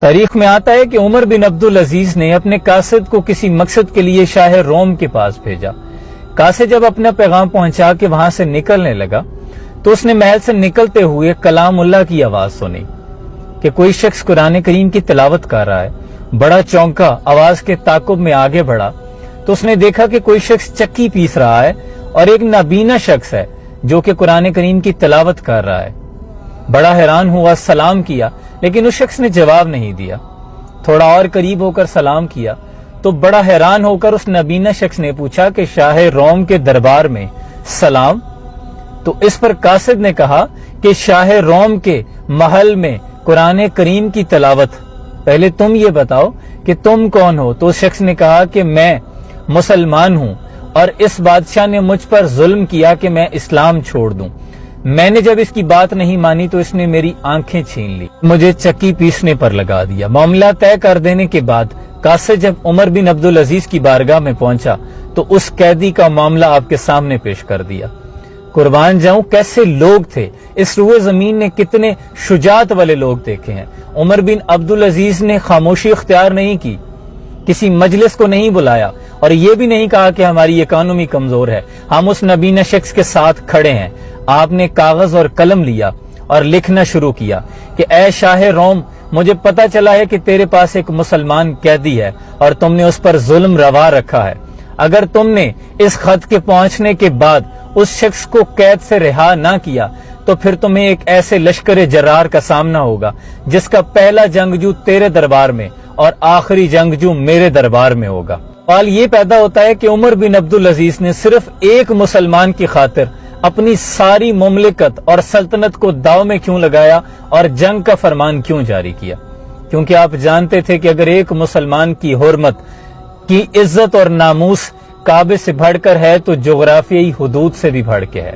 تاریخ میں آتا ہے کہ عمر بن عبدالعزیز نے اپنے قاصد کو کسی مقصد کے لیے شاہ روم کے پاس بھیجا۔ قاصد جب اپنا پیغام پہنچا کے وہاں سے نکلنے لگا تو اس نے محل سے نکلتے ہوئے کلام اللہ کی آواز سنی کہ کوئی شخص قرآن کریم کی تلاوت کر رہا ہے۔ بڑا چونکا، آواز کے تعاقب میں آگے بڑھا تو اس نے دیکھا کہ کوئی شخص چکی پیس رہا ہے اور ایک نابینا شخص ہے جو کہ قرآن کریم کی تلاوت کر رہا ہے۔ بڑا حیران ہوا، سلام کیا، لیکن اس شخص نے جواب نہیں دیا۔ تھوڑا اور قریب ہو کر سلام کیا تو بڑا حیران ہو کر اس نابینا شخص نے پوچھا کہ شاہ روم کے دربار میں سلام؟ تو اس پر قاصد نے کہا کہ شاہ روم کے محل میں قرآن کریم کی تلاوت، پہلے تم یہ بتاؤ کہ تم کون ہو؟ تو اس شخص نے کہا کہ میں مسلمان ہوں اور اس بادشاہ نے مجھ پر ظلم کیا کہ میں اسلام چھوڑ دوں۔ میں نے جب اس کی بات نہیں مانی تو اس نے میری آنکھیں چھین لی، مجھے چکی پیسنے پر لگا دیا۔ معاملہ طے کر دینے کے بعد قاصد جب عمر بن عبدالعزیز کی بارگاہ میں پہنچا تو اس قیدی کا معاملہ آپ کے سامنے پیش کر دیا۔ قربان جاؤں، کیسے لوگ تھے! اس روئے زمین نے کتنے شجاعت والے لوگ دیکھے ہیں۔ عمر بن عبدالعزیز نے خاموشی اختیار نہیں کی، کسی مجلس کو نہیں بلایا اور یہ بھی نہیں کہا کہ ہماری اکانومی کمزور ہے، ہم اس نابینا شخص کے ساتھ کھڑے ہیں۔ آپ نے کاغذ اور قلم لیا اور لکھنا شروع کیا کہ اے شاہ روم، مجھے پتا چلا ہے کہ تیرے پاس ایک مسلمان قیدی ہے اور تم نے اس پر ظلم روا رکھا ہے۔ اگر تم نے اس خط کے پہنچنے کے بعد اس شخص کو قید سے رہا نہ کیا تو پھر تمہیں ایک ایسے لشکر جرار کا سامنا ہوگا جس کا پہلا جنگجو تیرے دربار میں اور آخری جنگجو میرے دربار میں ہوگا۔ سوال یہ پیدا ہوتا ہے کہ عمر بن عبدالعزیز نے صرف ایک مسلمان کی خاطر اپنی ساری مملکت اور سلطنت کو داؤ میں کیوں لگایا اور جنگ کا فرمان کیوں جاری کیا؟ کیونکہ آپ جانتے تھے کہ اگر ایک مسلمان کی حرمت کی عزت اور ناموس کعبے سے بڑھ کر ہے تو جغرافیائی حدود سے بھی بڑھ کے ہے۔